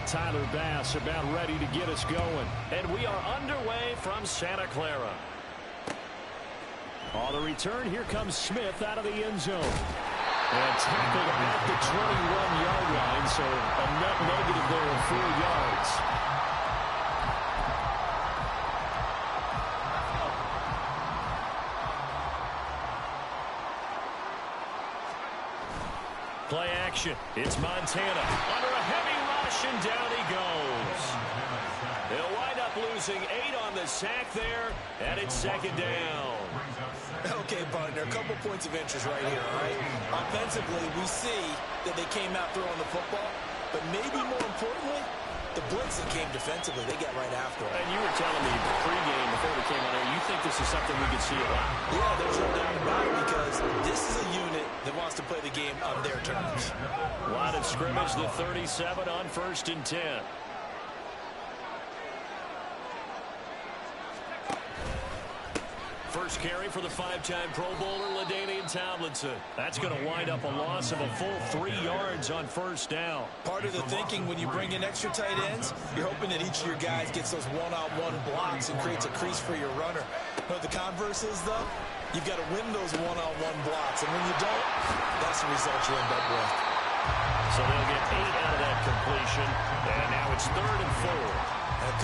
Tyler Bass about ready to get us going. And we are underway from Santa Clara. On the return, here comes Smith out of the end zone. And tackled at the 21-yard line, so a net negative there of 4 yards. Play action. It's Montana. Under a heavy rush, and down he goes. They'll wind up losing 8 on the sack there, and it's second down. Okay, partner, a couple points of interest right here, all right? Offensively, we see that they came out throwing the football, but maybe more importantly, the blitz that came defensively, they got right after it. And you were telling me pregame before we came on air, you think this is something we could see a lot. Yeah, there's no doubt about it because this is a unit that wants to play the game on their terms. Line of scrimmage, the 37 on 1st and 10. First carry for the 5-time Pro Bowler, LaDainian Tomlinson. That's going to wind up a loss of a full 3 yards on 1st down. Part of the thinking when you bring in extra tight ends, you're hoping that each of your guys gets those one-on-one blocks and creates a crease for your runner. But the converse is, though, you've got to win those one-on-one blocks. And when you don't, that's the result you end up with. So they'll get 8 out of that completion. And now it's 3rd and 4.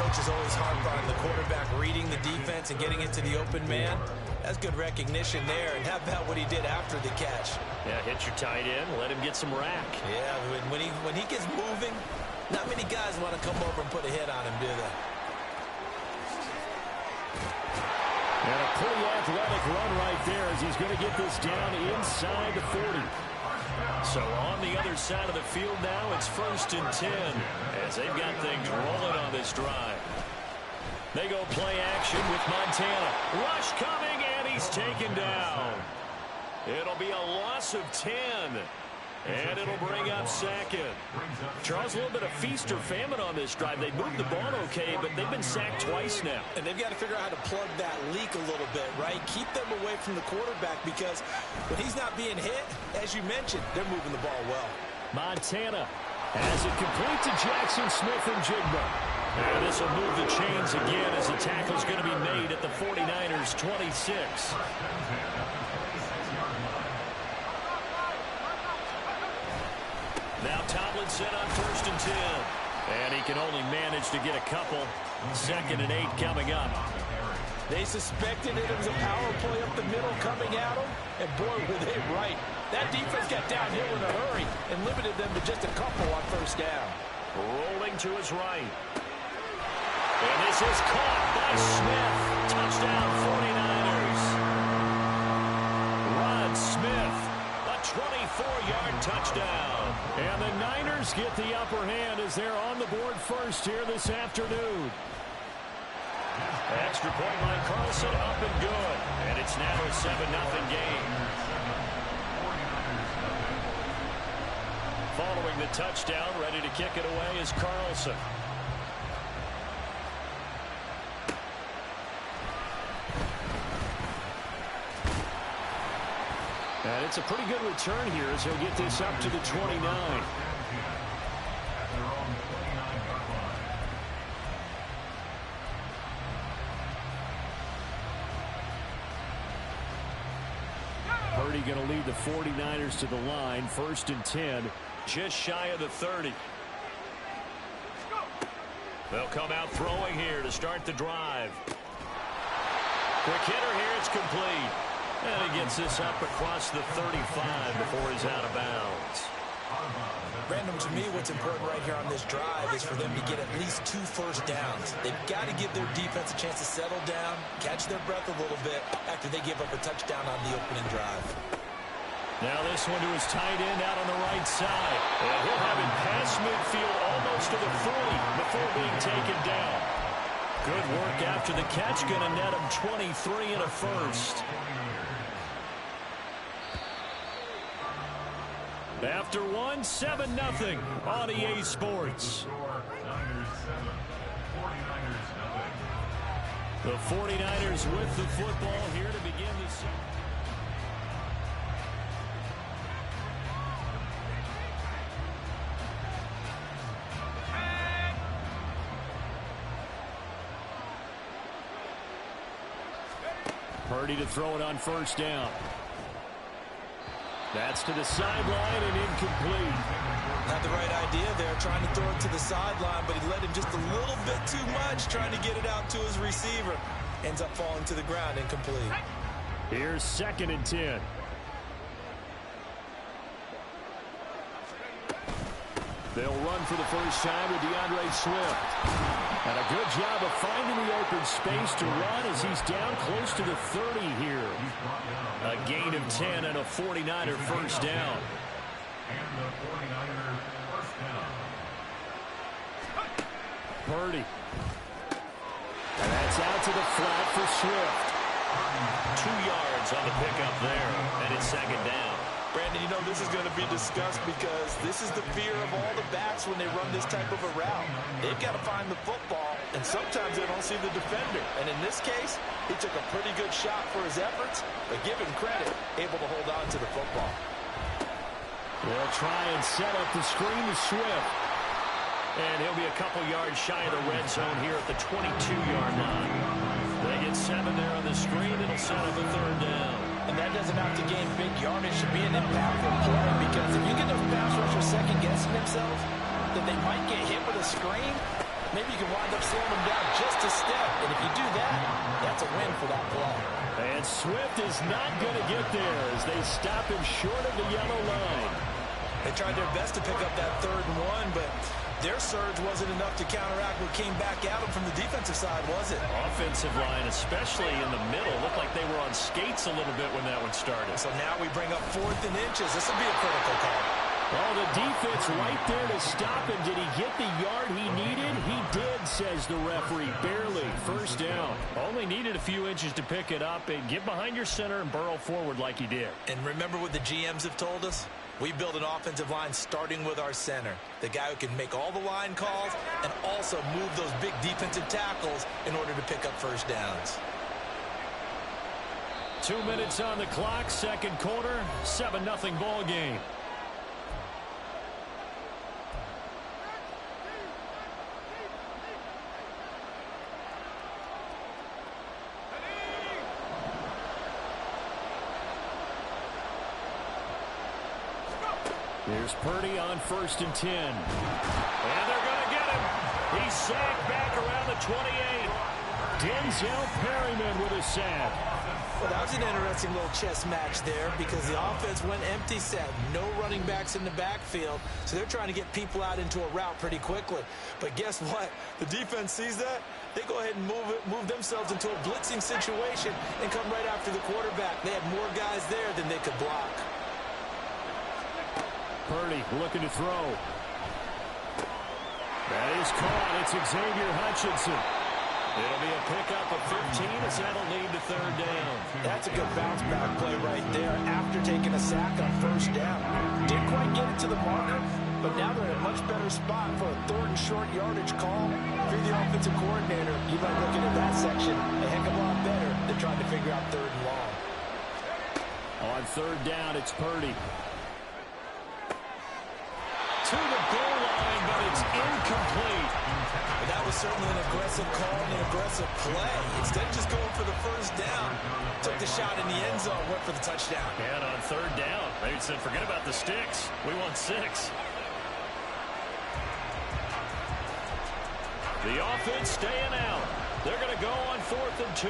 Coach is always hard on the quarterback reading the defense and getting into the open man. That's good recognition there. And how about what he did after the catch? Yeah, hit your tight end, let him get some rack. Yeah, when he gets moving, not many guys want to come over and put a hit on him, do they? And a pretty athletic run right there as he's going to get this down inside the 40. So on the other side of the field now, it's 1st and 10 as they've got things rolling on this drive. They go play action with Montana. Rush coming, and he's taken down. It'll be a loss of 10. And it'll bring up 2nd. Charles, a little bit of feast or famine on this drive. They moved the ball okay, but they've been sacked twice now. And they've got to figure out how to plug that leak a little bit, right? Keep them away from the quarterback because when he's not being hit, as you mentioned, they're moving the ball well. Montana has it complete to Jackson Smith and Jigba. And this will move the chains again as the tackle's going to be made at the 49ers 26. Now Tomlinson on 1st and 10. And he can only manage to get a couple. 2nd and 8 coming up. They suspected it was a power play up the middle coming at them. And boy, were they right. That defense got downhill in a hurry and limited them to just a couple on 1st down. Rolling to his right. And this is caught by Smith. Touchdown 49ers. Rod Smith. A 24-yard touchdown. And the Niners get the upper hand as they're on the board first here this afternoon. Extra point by Carlson, up and good. And it's now a 7-0 game. Following the touchdown, ready to kick it away is Carlson. And it's a pretty good return here as he'll get this up to the 29. Purdy going to lead the 49ers to the line. 1st and 10. Just shy of the 30. They'll come out throwing here to start the drive. Quick hitter here, it's complete. And he gets this up across the 35 before he's out of bounds. Random, to me, what's important right here on this drive is for them to get at least 2 first downs. They've got to give their defense a chance to settle down, catch their breath a little bit after they give up a touchdown on the opening drive. Now this one to his tight end out on the right side. And he'll have it past midfield almost to the 40 before being taken down. Good work after the catch. Going to net him 23 and a first. After one, 7-0 on EA Sports. The 49ers with the football here to begin the season. Purdy to throw it on first down. That's to the sideline and incomplete. Had the right idea there, trying to throw it to the sideline, but he led him just a little bit too much, trying to get it out to his receiver. Ends up falling to the ground, incomplete. Here's 2nd and 10. They'll run for the first time with DeAndre Swift. And a good job of finding the open space to run as he's down close to the 30 here. A gain of 10 and a 49er first down. Purdy. And that's out to the flat for Swift. 2 yards on the pickup there, and it's 2nd down. Brandon, you know this is going to be discussed because this is the fear of all the backs when they run this type of a route. They've got to find the football, and sometimes they don't see the defender. And in this case, he took a pretty good shot for his efforts, but give him credit, able to hold on to the football. They'll try and set up the screen to Swift. And he'll be a couple yards shy of the red zone here at the 22-yard line. They get 7 there on the screen. It'll set up a 3rd down. And that doesn't have to gain big yardage to be an impactful play, because if you get those pass rushers second-guessing themselves that they might get hit with a screen, maybe you can wind up slowing them down just a step. And if you do that, that's a win for that play. And Swift is not going to get there as they stop him short of the yellow line. They tried their best to pick up that 3rd and 1, but their surge wasn't enough to counteract what came back at them from the defensive side, was it? Offensive line, especially in the middle, looked like they were on skates a little bit when that one started. So now we bring up 4th and inches. This will be a critical call. Oh, the defense right there to stop him. Did he get the yard he needed? He did, says the referee. Barely. First down. Only needed a few inches to pick it up and get behind your center and burrow forward like he did. And remember what the GMs have told us? We build an offensive line starting with our center, the guy who can make all the line calls and also move those big defensive tackles in order to pick up first downs. 2 minutes on the clock, 2nd quarter, 7-0 ball game. Here's Purdy on 1st and 10. And they're going to get him. He's sacked back around the 28. Denzel Perryman with a sack. Well, that was an interesting little chess match there because the offense went empty set. No running backs in the backfield, so they're trying to get people out into a route pretty quickly. But guess what? The defense sees that. They go ahead and move themselves into a blitzing situation and come right after the quarterback. They had more guys there than they could block. Purdy looking to throw. That is caught. It's Xavier Hutchinson. It'll be a pickup of 15 as that'll lead to 3rd down. That's a good bounce back play right there after taking a sack on 1st down. Didn't quite get it to the marker, but now they're in a much better spot for a 3rd and short yardage call. If you're the offensive coordinator, you might look at that section a heck of a lot better than trying to figure out 3rd and long. On 3rd down, it's Purdy. To the goal line, but it's incomplete. But that was certainly an aggressive call and an aggressive play. Instead of just going for the 1st down, took the shot in the end zone, went for the touchdown. And on 3rd down, they said, forget about the sticks. We want 6. The offense staying out. They're going to go on 4th and 2.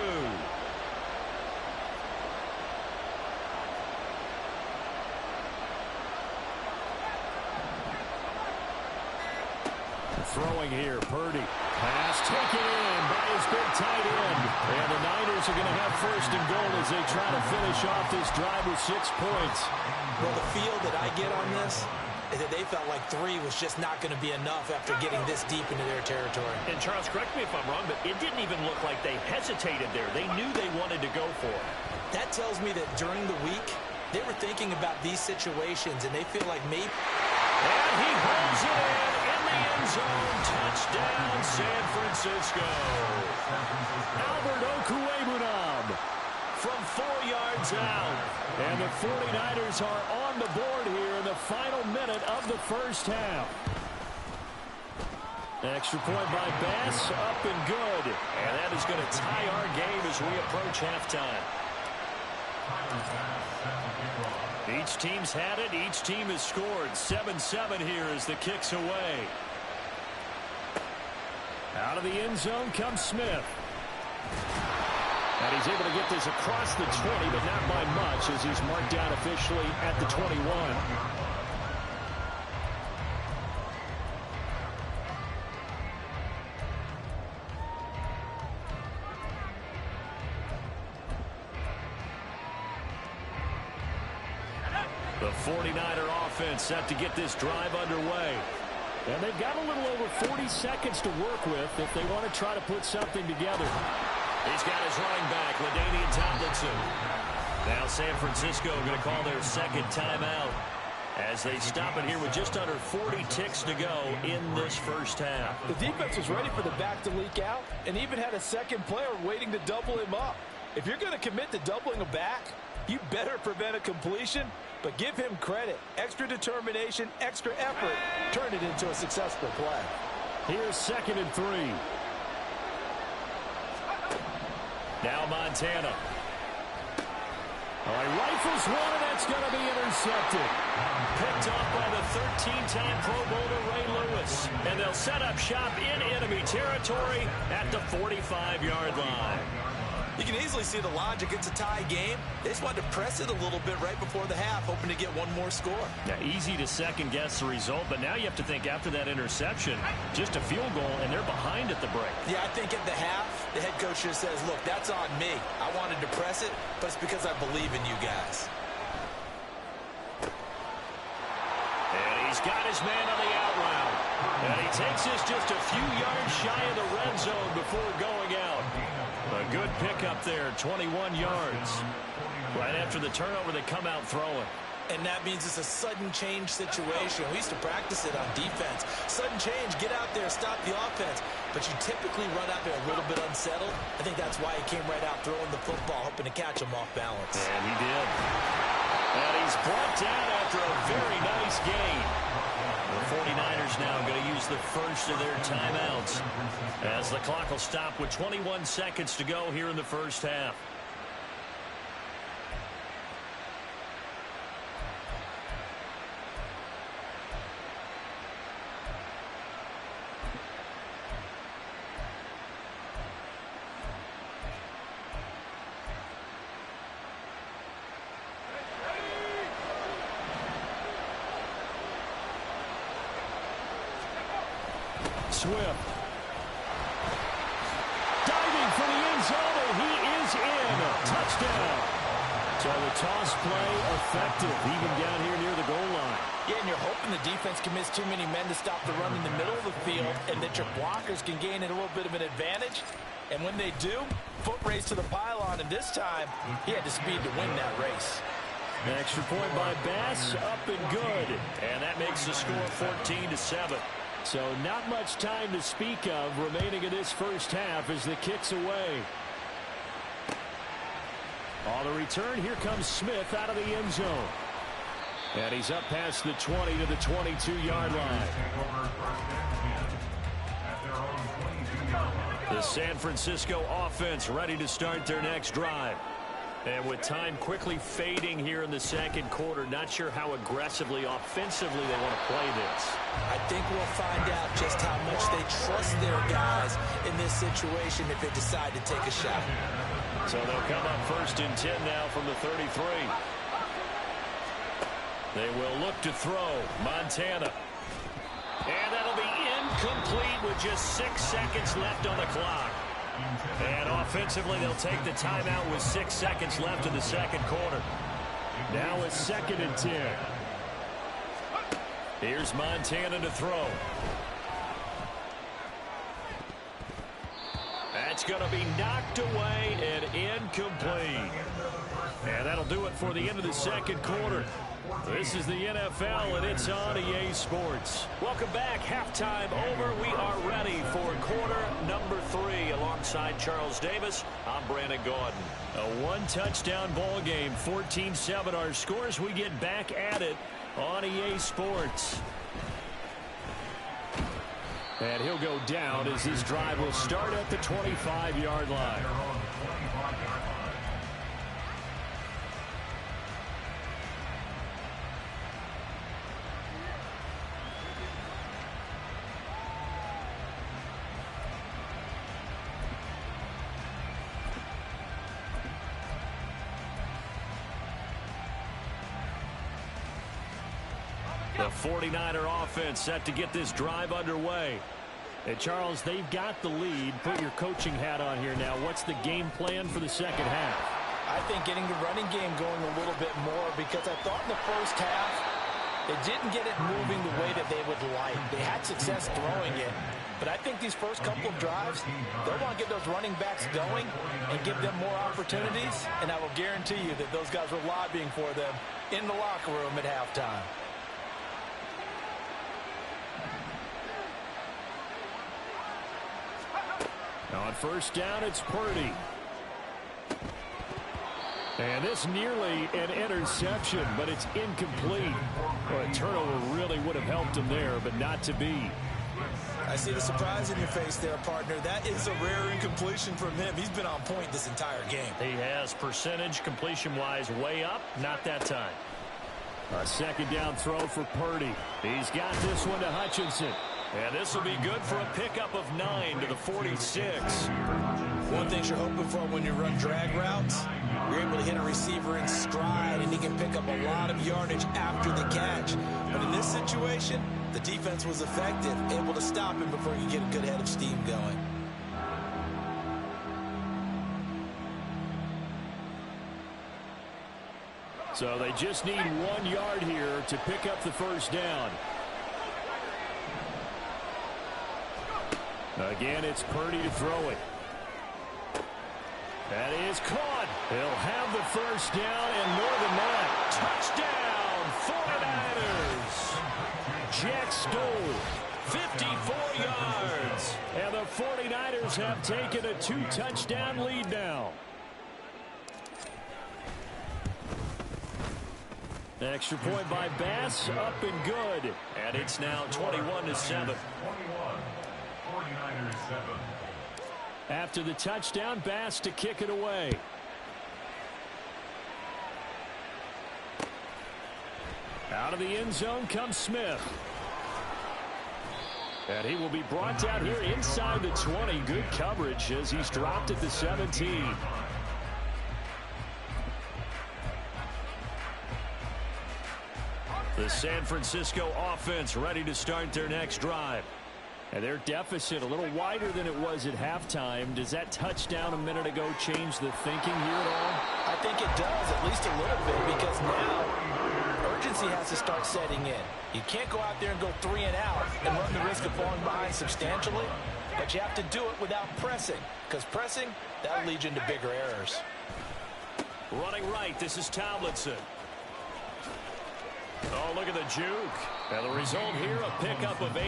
Throwing here, Purdy. Pass taken in by his big tight end. And the Niners are going to have 1st and goal as they try to finish off this drive with 6 points. Well, the feel that I get on this is that they felt like 3 was just not going to be enough after getting this deep into their territory. And Charles, correct me if I'm wrong, but it didn't even look like they hesitated there. They knew they wanted to go for it. That tells me that during the week, they were thinking about these situations, and they feel like maybe... And he holds it in the end zone. Touchdown, San Francisco. Albert Okwuegbunam from 4 yards out. And the 49ers are on the board here in the final minute of the 1st half. Extra point by Bass, up and good. And that is going to tie our game as we approach halftime. Each team's had it. Each team has scored. 7-7 here as the kick's away. Out of the end zone comes Smith. And he's able to get this across the 20, but not by much as he's marked down officially at the 21. The 49er offense set to get this drive underway. And they've got a little over 40 seconds to work with if they want to try to put something together. He's got his running back, LaDainian Tomlinson. Now San Francisco going to call their second timeout as they stop it here with just under 40 ticks to go in this first half. The defense was ready for the back to leak out and even had a second player waiting to double him up. If you're going to commit to doubling a back, you better prevent a completion, but give him credit. Extra determination, extra effort, turn it into a successful play. Here's 2nd and 3. Now Montana. All right, rifles one, and that's going to be intercepted. Picked off by the 13-time Pro Bowler Ray Lewis. And they'll set up shop in enemy territory at the 45-yard line. You can easily see the logic. It's a tie game. They just wanted to press it a little bit right before the half, hoping to get one more score. Now, easy to second-guess the result, but now you have to think after that interception, just a field goal, and they're behind at the break. Yeah, I think at the half, the head coach just says, look, that's on me. I wanted to press it, but it's because I believe in you guys. And he's got his man on the out route. And he takes this just a few yards shy of the red zone before going out. A good pickup there, 21 yards. Right after the turnover, they come out throwing. And that means it's a sudden change situation. We used to practice it on defense. Sudden change, get out there, stop the offense. But you typically run out there a little bit unsettled. I think that's why he came right out throwing the football, hoping to catch him off balance. And he did. And he's brought down after a very nice gain. The 49ers now going to use the first of their timeouts as the clock will stop with 21 seconds to go here in the first half. Swift. Diving for the end zone, and he is in. Touchdown. So the toss play effective, even down here near the goal line. Yeah, and you're hoping the defense commits too many men to stop the run in the middle of the field and that your blockers can gain a little bit of an advantage. And when they do, foot race to the pylon, and this time, he had the speed to win that race. An extra point by Bass, up and good. And that makes the score 14-7. So not much time to speak of remaining in this first half as the kick's away. On the return, here comes Smith out of the end zone. And he's up past the 20 to the 22-yard line. The San Francisco offense ready to start their next drive. And with time quickly fading here in the second quarter, not sure how aggressively, offensively they want to play this. I think we'll find out just how much they trust their guys in this situation if they decide to take a shot. So they'll come up 1st and 10 now from the 33. They will look to throw. Montana. And that'll be incomplete with just 6 seconds left on the clock. And offensively, they'll take the timeout with 6 seconds left in the second quarter. Now it's 2nd and 10. Here's Montana to throw. That's going to be knocked away and incomplete. And that'll do it for the end of the second quarter. This is the NFL, and it's on EA Sports. Welcome back. Halftime over. We are ready for quarter number 3. Alongside Charles Davis, I'm Brandon Gaudin. A one-touchdown ball game, 14-7 our scores. We get back at it on EA Sports. And he'll go down as this drive will start at the 25-yard line. The 49er offense set to get this drive underway. Hey, Charles, they've got the lead. Put your coaching hat on here now. What's the game plan for the second half? I think getting the running game going a little bit more, because I thought in the first half they didn't get it moving the way that they would like. They had success throwing it, but I think these first couple of drives, they'll want to get those running backs going and give them more opportunities, and I will guarantee you that those guys were lobbying for them in the locker room at halftime. On first down, it's Purdy. And this nearly an interception, but it's incomplete. Well, a turnover really would have helped him there, but not to be. I see the surprise in your face there, partner. That is a rare incompletion from him. He's been on point this entire game. He has percentage completion-wise way up, not that time. A second down throw for Purdy. He's got this one to Hutchinson. And this will be good for a pickup of 9 to the 46. One thing you're hoping for when you run drag routes, you're able to hit a receiver in stride, and he can pick up a lot of yardage after the catch. But in this situation, the defense was effective, able to stop him before you get a good head of steam going. So they just need 1 yard here to pick up the first down. Again, it's Purdy to throw it. That is caught. He'll have the first down, and more than that, touchdown, 49ers. Jack Stoll, 54 yards. And the 49ers have taken a 2-touchdown lead now. Extra point by Bass, up and good. And it's now 21-7. After the touchdown, Bass to kick it away. Out of the end zone comes Smith. And he will be brought down here inside the 20. Good coverage as he's dropped at the 17. The San Francisco offense ready to start their next drive. And their deficit a little wider than it was at halftime. Does that touchdown a minute ago change the thinking here at all? I think it does, at least a little bit, because now urgency has to start setting in. You can't go out there and go 3 and out and run the risk of falling behind substantially, but you have to do it without pressing, because pressing, that'll lead you into bigger errors. Running right, this is Tomlinson. Oh, look at the juke. And the result here, a pickup of 8.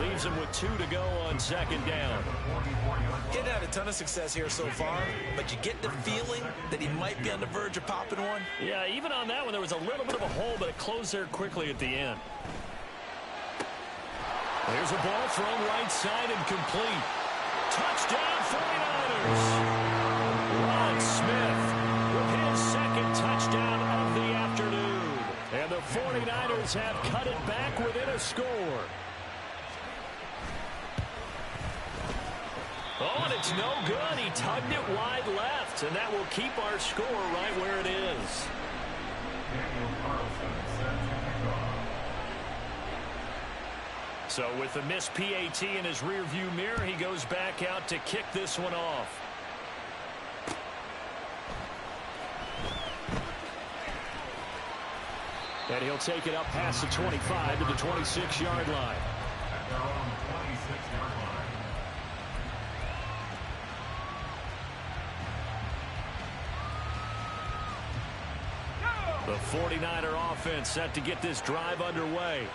Leaves him with 2 to go on second down. He hadn't had a ton of success here so far, but you get the feeling that he might be on the verge of popping one. Yeah, even on that one, there was a little bit of a hole, but it closed there quickly at the end. There's a ball thrown right side and complete. Touchdown, 49ers. Ron Smith with his second touchdown of the afternoon. And the 49ers have cut it back within a score. Oh, and it's no good. He tugged it wide left, and that will keep our score right where it is. So with the missed PAT in his rearview mirror, he goes back out to kick this one off. And he'll take it up past the 25 to the 26-yard line. The 49er offense set to get this drive underway.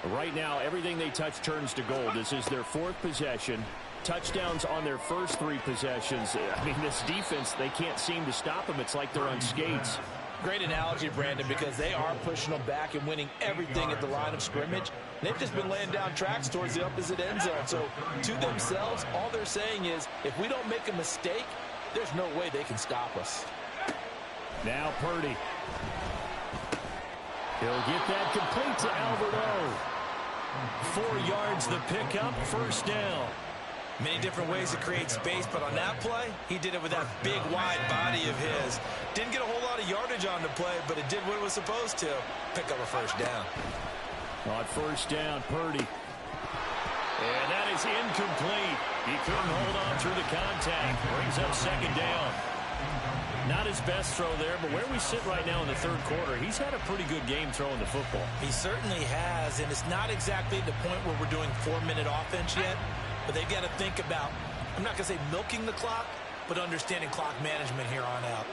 Right now, everything they touch turns to gold. This is their 4th possession. Touchdowns on their first 3 possessions. I mean, this defense, they can't seem to stop them. It's like they're on skates. Great analogy, Brandon, because they are pushing them back and winning everything at the line of scrimmage. They've just been laying down tracks towards the opposite end zone. So to themselves, all they're saying is, if we don't make a mistake, there's no way they can stop us. Now Purdy. He'll get that complete to Alberto. 4 yards the pickup, first down. Many different ways to create space, but on that play, he did it with that big, wide body of his. Didn't get a whole lot of yardage on the play, but it did what it was supposed to. Pick up a first down. On first down, Purdy. And that is incomplete. He couldn't hold on through the contact. Brings up second down. Not his best throw there, but where we sit right now in the third quarter, he's had a pretty good game throwing the football. He certainly has, and it's not exactly the point where we're doing 4-minute offense yet, but they've got to think about, I'm not going to say milking the clock, but understanding clock management here on out.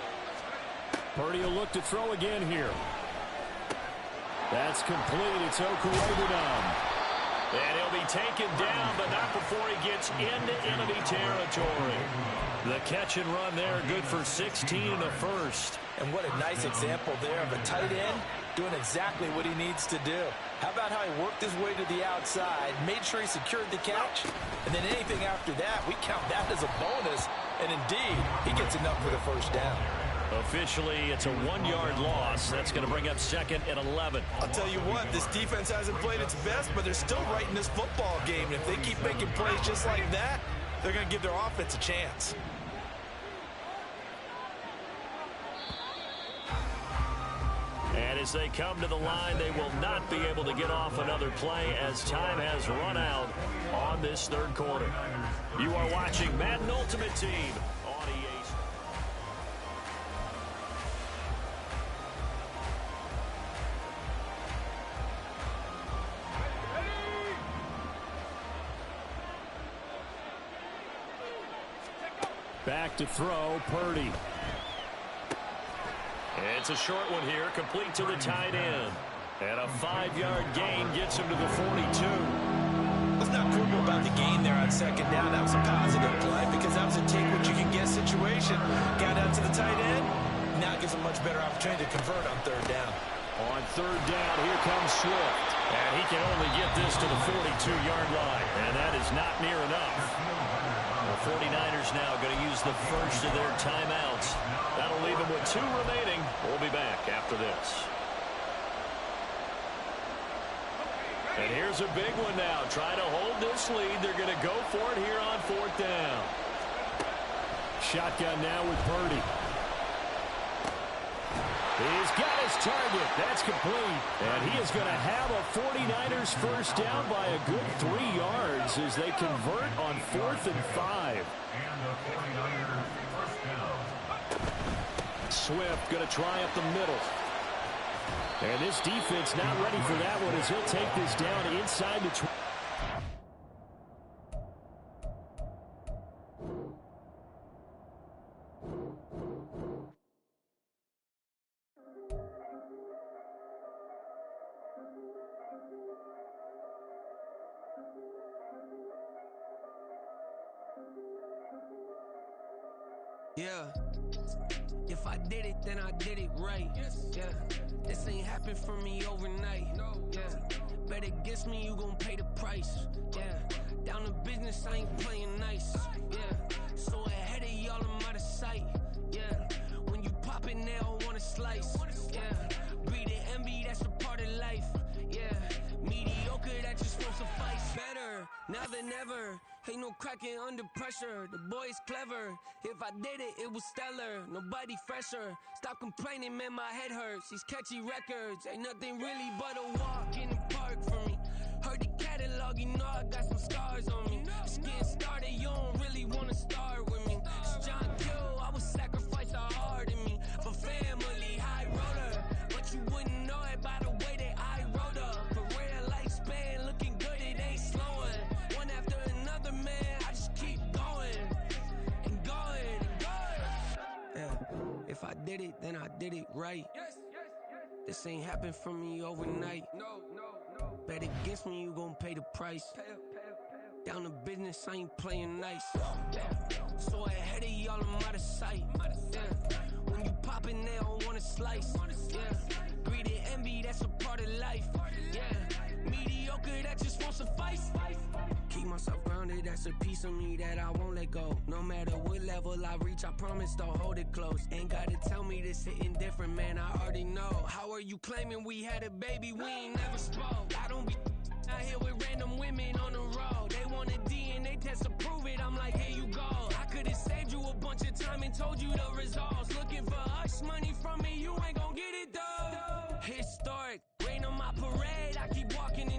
Purdy will look to throw again here. That's complete. It's Okuwabunam. And he'll be taken down, but not before he gets into enemy territory. The catch and run there, good for 16 and a first. And what a nice example there of a tight end doing exactly what he needs to do. How about how he worked his way to the outside, made sure he secured the catch, and then anything after that, we count that as a bonus. And indeed, he gets enough for the first down. Officially, it's a 1-yard loss. That's going to bring up second and 11. I'll tell you what, this defense hasn't played its best, but they're still right in this football game. And if they keep making plays just like that, they're going to give their offense a chance. And as they come to the line, they will not be able to get off another play as time has run out on this third quarter. You are watching Madden Ultimate Team on EA. Back to throw, Purdy. It's a short one here, complete to the tight end. And a 5-yard gain gets him to the 42. Let's not quibble about the gain there on second down. That was a positive play because that was a take-what-you-can-get situation. Got out to the tight end. Now it gives a much better opportunity to convert on third down. On third down, here comes Swift. And he can only get this to the 42-yard line. And that is not near enough. The 49ers now going to use the first of their timeouts. That'll leave them with 2 remaining. We'll be back after this. And here's a big one now. Trying to hold this lead. They're going to go for it here on fourth down. Shotgun now with Purdy. He's got his target. That's complete. And he is going to have a 49ers first down by a good 3 yards as they convert on 4th and 5. Swift going to try up the middle. And this defense not ready for that one as he'll take this down inside the 20. Yeah, if I did it, then I did it right. Yeah, this ain't happened for me overnight. Yeah, bet against me, you gon' pay the price. Yeah, down to business, I ain't playing nice. Yeah, so ahead of y'all, I'm out of sight. Yeah, when you pop it, they don't wanna slice. Yeah, greed and envy, that's a part of life. Yeah, mediocre, that just won't suffice. Better now than ever. Ain't no cracking under pressure, the boy's clever. If I did it, it was stellar, nobody fresher. Stop complaining, man, my head hurts. These catchy records, ain't nothing really but a walk in the park for me. Heard the catalog, you know I got some scars on me. Just getting started, you don't really wanna start with me. It's John Q, I would sacrifice a heart in me. For family, high roller, but you wouldn't know it by the way that I wrote up. For real lifespan, looking good, it ain't slowing. One after another, man, I just keep going and going and going. Yeah, if I did it, then I did it right. This ain't happened for me overnight. No. Bet against me, you gon' pay the price. Down to business, I ain't playing nice. So ahead of y'all, I'm out of sight. Yeah, when you poppin', they don't wanna slice. Yeah, greed and envy, that's a part of life. Yeah, mediocre, that just won't suffice. Keep myself grounded, that's a piece of me that I won't let go. No matter what level I reach, I promise to hold it close. Ain't gotta tell me this hitting different, man, I already know. How are you claiming we had a baby, we ain't never spoke? I don't be out here with random women on the road. They want a DNA test to prove it, I'm like, here you go. I could've saved you a bunch of time and told you the results. Looking for hush money from me, you ain't gon' get it though. Historic, rain on my parade, I keep walking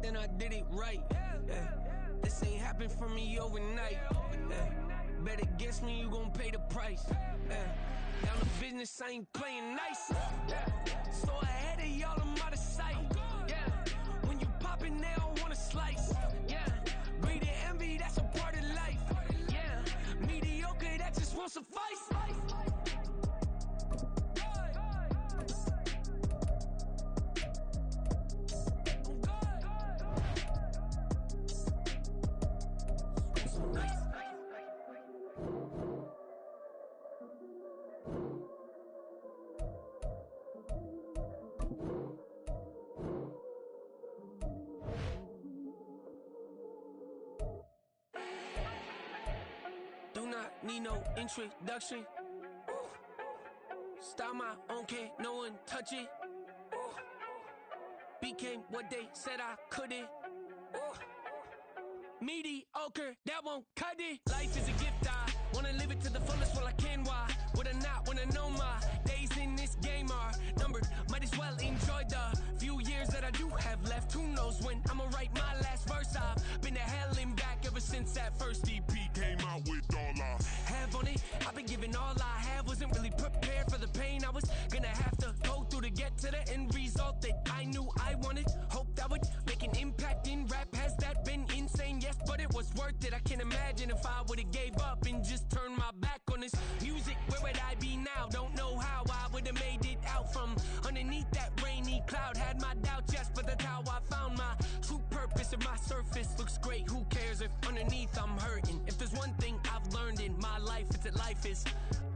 then I did it right. Yeah. This ain't happened for me overnight. Yeah. Bet against me, you gon' pay the price. Yeah. Down the business, I ain't playing nice. Yeah. So ahead of y'all, I'm out of sight. Yeah. When you poppin', they don't wanna slice. Yeah. Greed and envy, that's a part of life. Yeah. Mediocre, that just won't suffice. Do not need no introduction. Ooh. Style my own, can't no one touch it. Ooh. Became what they said I couldn't. Ooh. Mediocre, that won't cut it. Life is a gift, I wanna live it to the fullest while I can. Why would I not wanna know my days in this game are numbered? Might as well enjoy the few years that I do have left. Who knows when I'ma write my last verse? I've been to hell and back ever since that first EP came out with all I have on it. I've been giving all I have, wasn't really prepared for the pain I was gonna have to go through to get to the end result that I knew I wanted. Hoped I would make an impact in rap. Has that been insane? Yes, but it was worth it. I can't imagine if I would've gave up and just turned my back on this music. Where would I be now? Don't know how I would've made it out from underneath that rainy cloud. Had my doubts, yes, but that's how I found my true purpose. If my surface looks great, who cares if underneath I'm hurting? If there's one thing I've learned in my life, it's that life is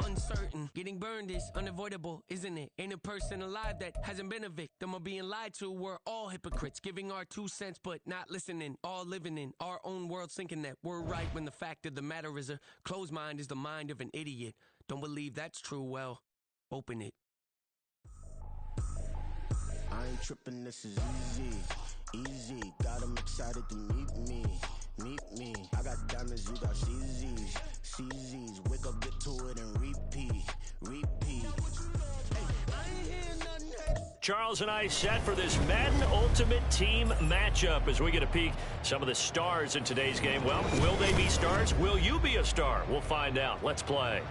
uncertain. Getting burned is unavoidable, isn't it? Ain't a person alive that hasn't been a victim of being lied to. We're all hypocrites, giving our 2 cents but not listening. All living in our own world, thinking that we're right when the fact of the matter is a closed mind is the mind of an idiot. Don't believe that's true? Well, open it. I ain't tripping, this is easy, easy. Got them excited to meet me. I got diamonds, you got CZs, CZs. Wake up, get to it, and repeat. Charles and I set for this Madden Ultimate Team matchup as we get a peek some of the stars in today's game. Well, will they be stars? Will you be a star? We'll find out. Let's play.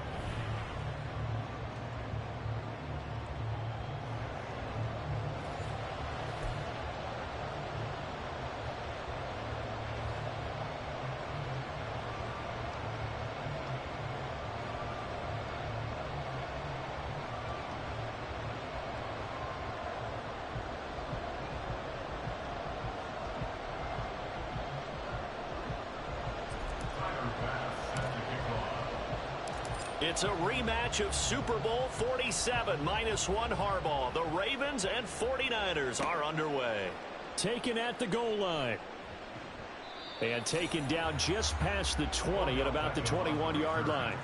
It's a rematch of Super Bowl 47, -1 Harbaugh. The Ravens and 49ers are underway. Taken at the goal line. And taken down just past the 20 at about the 21-yard line.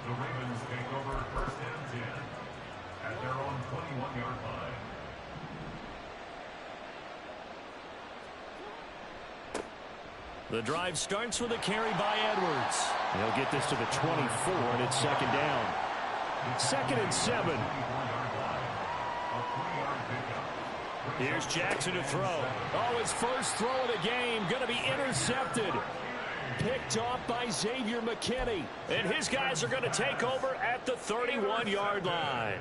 The Ravens take over first and 10 at their own 21-yard line. The drive starts with a carry by Edwards. He'll get this to the 24, and it's second down. 2nd and 7. Here's Jackson to throw. Oh, his first throw of the game going to be intercepted. Picked off by Xavier McKinney. And his guys are going to take over at the 31-yard line.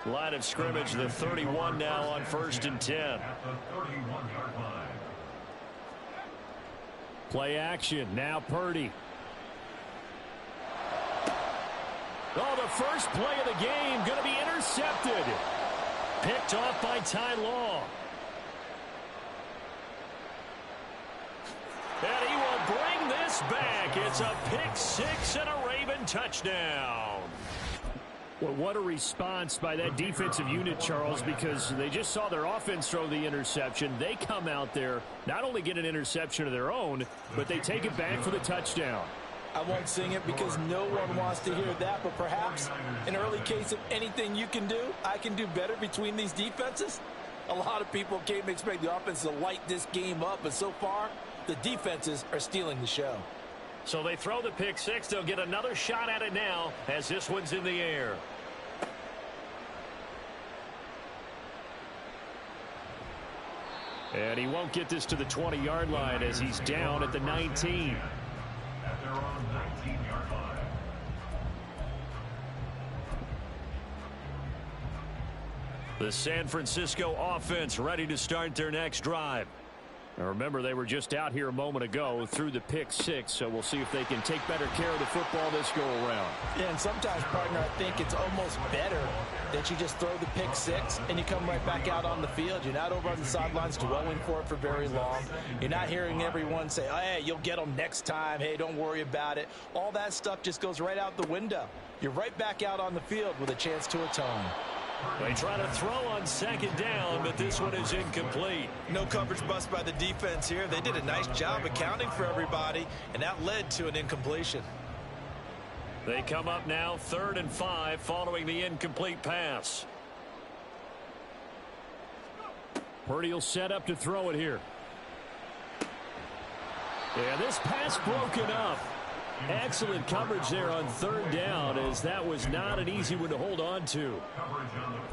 Line of scrimmage, the 31 now on 1st and 10. At the 31-yard line. Play action. Now Purdy. Oh, the first play of the game going to be intercepted. Picked off by Ty Law. And he will bring this back. It's a pick six and a Raven touchdown. Well, what a response by that defensive unit, Charles, because they just saw their offense throw the interception. They come out there, not only get an interception of their own, but they take it back for the touchdown. I won't sing it because no one wants to hear that, but perhaps an early case of anything you can do, I can do better between these defenses. A lot of people came to expect the offense to light this game up, but so far, the defenses are stealing the show. So they throw the pick six. They'll get another shot at it now as this one's in the air. And he won't get this to the 20-yard line as he's down at the 19. At their own 19-yard line. The San Francisco offense ready to start their next drive. Now remember, they were just out here a moment ago through the pick six, so we'll see if they can take better care of the football this go around. Yeah, and sometimes, partner, I think it's almost better that you just throw the pick six and you come right back out on the field. You're not over on the sidelines dwelling for it for very long. You're not hearing everyone say, oh, hey, you'll get them next time. Hey, don't worry about it. All that stuff just goes right out the window. You're right back out on the field with a chance to atone. They try to throw on second down, but this one is incomplete. No coverage bust by the defense here. They did a nice job accounting for everybody, and that led to an incompletion. They come up now 3rd and 5 following the incomplete pass. Purdy will set up to throw it here. Yeah, this pass broken up. Excellent coverage there on 3rd down, as that was not an easy one to hold on to.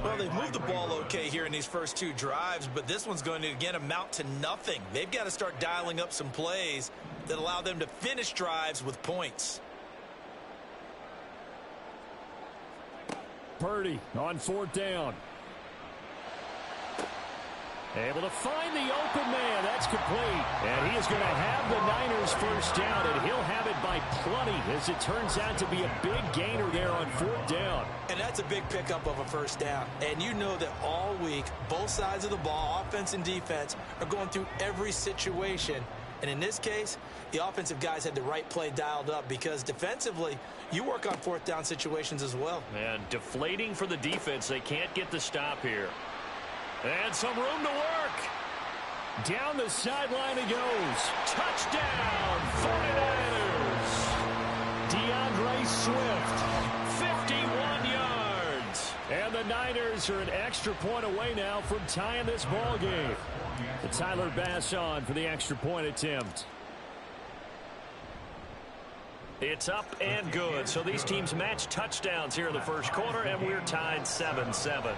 Well, they've moved the ball okay here in these first 2 drives, but this one's going to, again, amount to nothing. They've got to start dialing up some plays that allow them to finish drives with points. Purdy on 4th down. Able to find the open man. That's complete. And he is going to have the Niners first down, and he'll have it by plenty, as it turns out to be a big gainer there on 4th down. And that's a big pickup of a first down. And you know that all week, both sides of the ball, offense and defense, are going through every situation. And in this case, the offensive guys had the right play dialed up, because defensively, you work on 4th down situations as well. And deflating for the defense. They can't get the stop here. And some room to work. Down the sideline he goes. Touchdown, 49ers. DeAndre Swift, 51 yards. And the Niners are an extra point away now from tying this ball game. Tyler Bass on for the extra point attempt. It's up and good. So these teams match touchdowns here in the first quarter, and we're tied 7-7.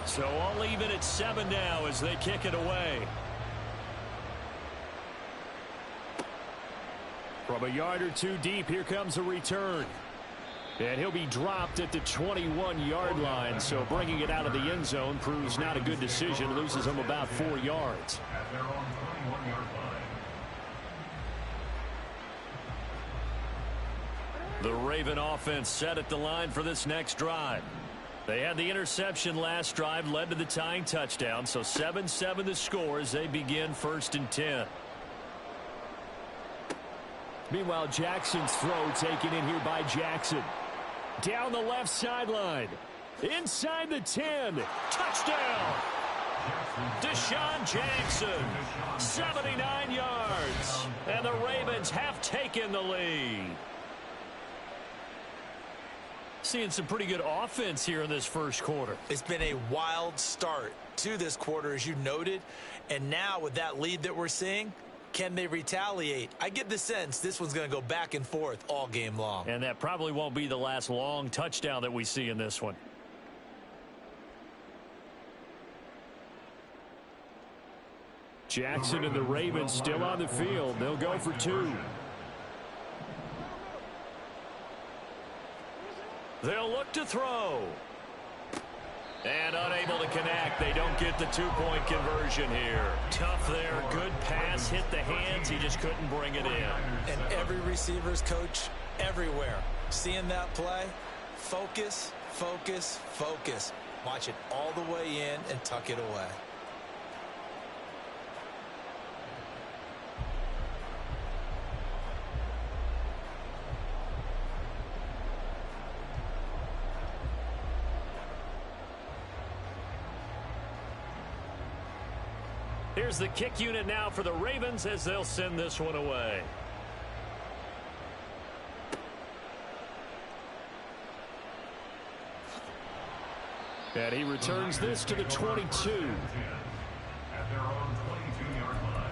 So all even at 7 now as they kick it away. From a yard or 2 deep, here comes a return. And he'll be dropped at the 21-yard line, so bringing it out of the end zone proves not a good decision. Loses him about 4 yards. At their own 21-yard line. The Raven offense set at the line for this next drive. They had the interception last drive, led to the tying touchdown, so 7-7 the score as they begin 1st and 10. Meanwhile, Jackson's throw taken in here by Jackson. Down the left sideline. Inside the 10. Touchdown! Deshaun Jackson, 79 yards. And the Ravens have taken the lead. Seeing some pretty good offense here in this first quarter. It's been a wild start to this quarter, as you noted. And now with that lead that we're seeing, can they retaliate? I get the sense this one's going to go back and forth all game long. And that probably won't be the last long touchdown that we see in this one. Jackson and the Ravens still on the field. They'll go for 2. They'll look to throw. And unable to connect. They don't get the 2-point conversion here. Tough there. Good pass. Hit the hands. He just couldn't bring it in. And every receiver's coach everywhere. Seeing that play, focus, focus, focus. Watch it all the way in and tuck it away. Here's the kick unit now for the Ravens as they'll send this one away. And he returns this to the 22. At their own 22-yard line.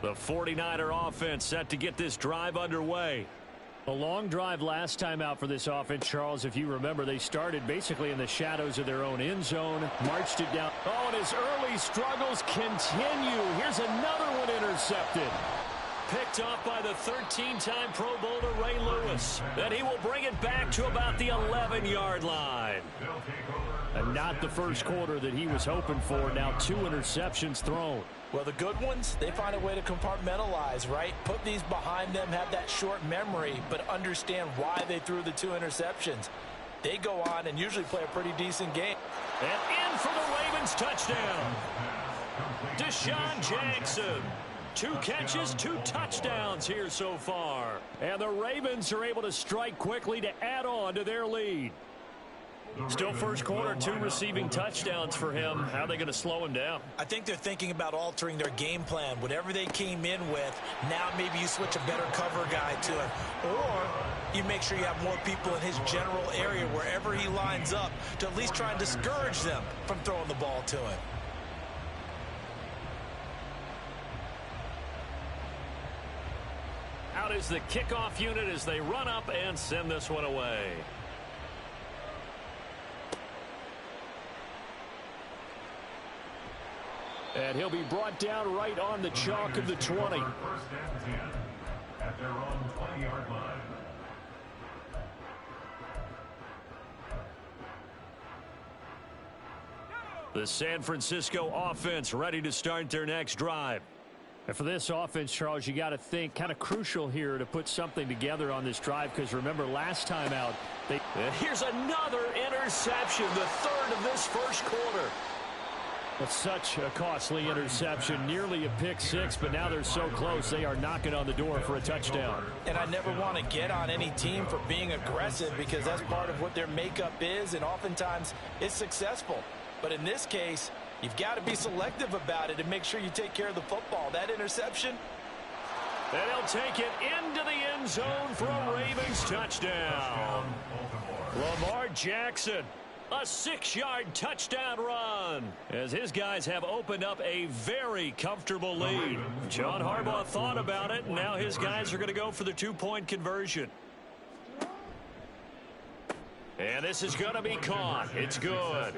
The 49er offense set to get this drive underway. A long drive last time out for this offense, Charles. If you remember, they started basically in the shadows of their own end zone, marched it down. Oh, and his early struggles continue. Here's another one intercepted. Picked off by the 13-time Pro Bowler Ray Lewis. Then he will bring it back to about the 11-yard line. And not the first quarter that he was hoping for. Now 2 interceptions thrown. Well, the good ones, they find a way to compartmentalize, right? Put these behind them, have that short memory, but understand why they threw the 2 interceptions. They go on and usually play a pretty decent game. And in for the Ravens touchdown. Deshaun Jackson. 2 catches, 2 touchdowns here so far. And the Ravens are able to strike quickly to add on to their lead. Still first quarter, 2 receiving touchdowns for him. How are they going to slow him down? I think they're thinking about altering their game plan. Whatever they came in with, now maybe you switch a better cover guy to him. Or you make sure you have more people in his general area wherever he lines up to at least try and discourage them from throwing the ball to him. Out is the kickoff unit as they run up and send this one away. And he'll be brought down right on the chalk of the 20. First and 10 at their own 20-yard line. The San Francisco offense ready to start their next drive. And for this offense, Charles, you got to think kind of crucial here to put something together on this drive, because remember last time out, and here's another interception, the 3rd of this first quarter. It's such a costly interception, nearly a pick 6, but now they're so close they are knocking on the door for a touchdown. And I never want to get on any team for being aggressive, because that's part of what their makeup is, and oftentimes it's successful. But in this case, you've got to be selective about it and make sure you take care of the football. That interception. And he'll take it into the end zone for a Ravens touchdown. Lamar Jackson. A 6-yard touchdown run as his guys have opened up a very comfortable lead. John Harbaugh thought about it, and now his guys are going to go for the 2-point conversion. And this is going to be caught. It's good.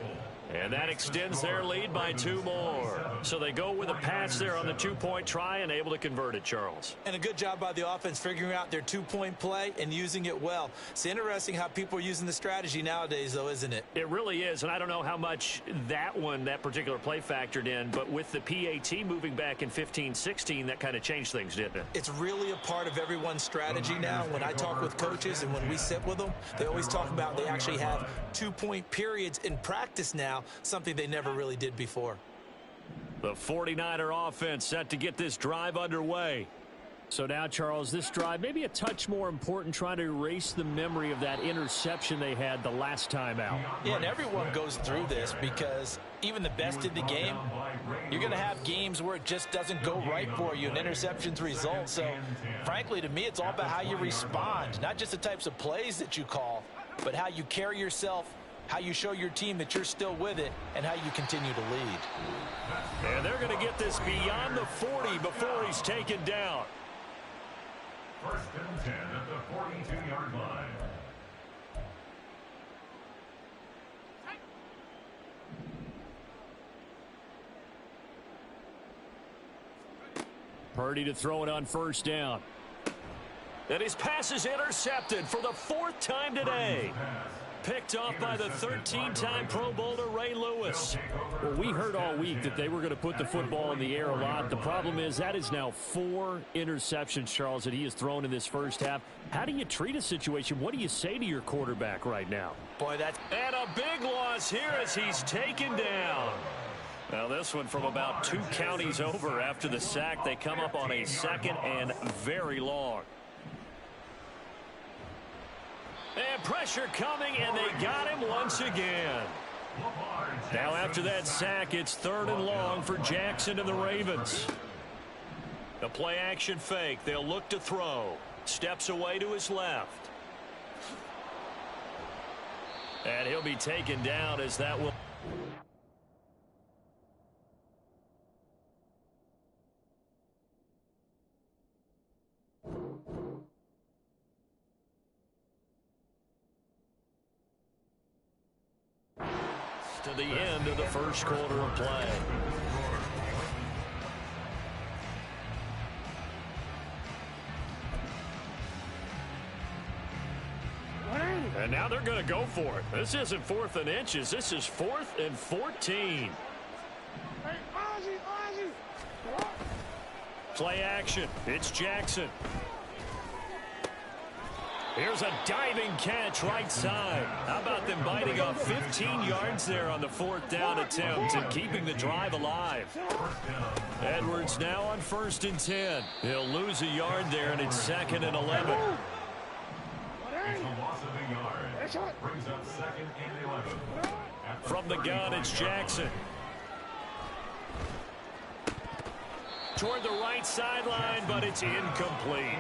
And that extends their lead by 2 more. So they go with a pass there on the 2-point try and able to convert it, Charles. And a good job by the offense figuring out their 2-point play and using it well. It's interesting how people are using the strategy nowadays, though, isn't it? It really is, and I don't know how much that particular play factored in, but with the PAT moving back in 15-16, that kind of changed things, didn't it? It's really a part of everyone's strategy now. When I talk with coaches and when we sit with them, they always talk about they actually have 2-point periods in practice now, something they never really did before. The 49er offense set to get this drive underway. So now, Charles, this drive may be a touch more important, trying to erase the memory of that interception they had the last time out. Yeah, and everyone goes through this, because even the best in the game, you're going to have games where it just doesn't go right for you and interceptions result. So, frankly, to me, it's all about how you respond, not just the types of plays that you call, but how you carry yourself, how you show your team that you're still with it, and how you continue to lead. And they're going to get this beyond the 40 before he's taken down. First and 10 at the 42-yard line. Purdy to throw it on first down. And his pass is intercepted for the 4th time today. Picked off by the 13-time Pro Bowler Ray Lewis. Well, we heard all week that they were going to put the football in the air a lot. The problem is that is now 4 interceptions, Charles, that he has thrown in this first half. How do you treat a situation? What do you say to your quarterback right now? Boy, that's... And a big loss here as he's taken down. Now this one from about 2 counties over after the sack. They come up on a 2nd and very long. And pressure coming, and they got him once again. Now after that sack, it's 3rd and long for Jackson and the Ravens. The play action fake. They'll look to throw. Steps away to his left. And he'll be taken down as that will... to the end of the first quarter of play. And now they're going to go for it. This isn't 4th and inches. This is 4th and 14. Play action. It's Jackson. Here's a diving catch right side. How about them biting off 15 yards there on the 4th down attempt and keeping the drive alive? Edwards now on 1st and 10. He'll lose a yard there, and it's 2nd and 11. It's a loss of a yard. Brings up 2nd and 11. From the gun, it's Jackson. Toward the right sideline, but it's incomplete.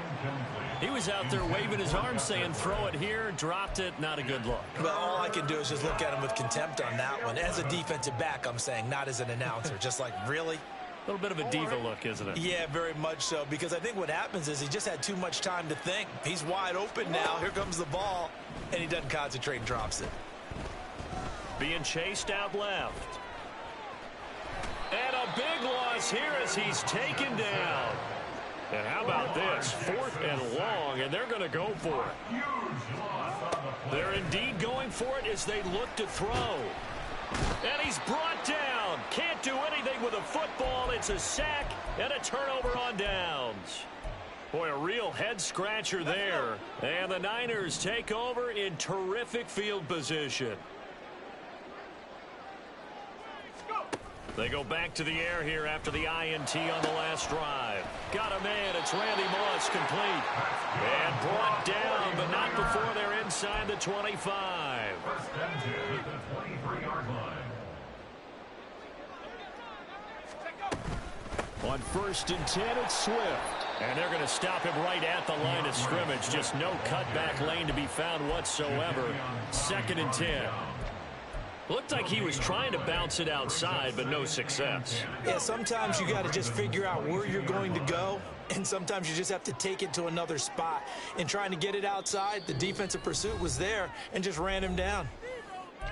He was out there waving his arms saying, throw it here, dropped it, not a good look. Well, all I can do is just look at him with contempt on that one. As a defensive back, I'm saying, not as an announcer. Just like, really? A little bit of a diva look, isn't it? Yeah, very much so, because I think what happens is he just had too much time to think. He's wide open now. Here comes the ball, and he doesn't concentrate and drops it. Being chased out left. And a big loss here as he's taken down. And how about this? 4th and long, and they're going to go for it. They're indeed going for it as they look to throw. And he's brought down. Can't do anything with a football. It's a sack and a turnover on downs. Boy, a real head-scratcher there. And the Niners take over in terrific field position. They go back to the air here after the INT on the last drive. Got a man. It's Randy Moss, complete. And brought down, but not before they're inside the 25. 1st and 10 at the 23-yard line. On 1st and 10, it's Swift. And they're going to stop him right at the line of scrimmage. Just no cutback lane to be found whatsoever. 2nd and 10. Looked like he was trying to bounce it outside, but no success. Yeah, sometimes you got to just figure out where you're going to go, and sometimes you just have to take it to another spot. In trying to get it outside, the defensive pursuit was there and just ran him down.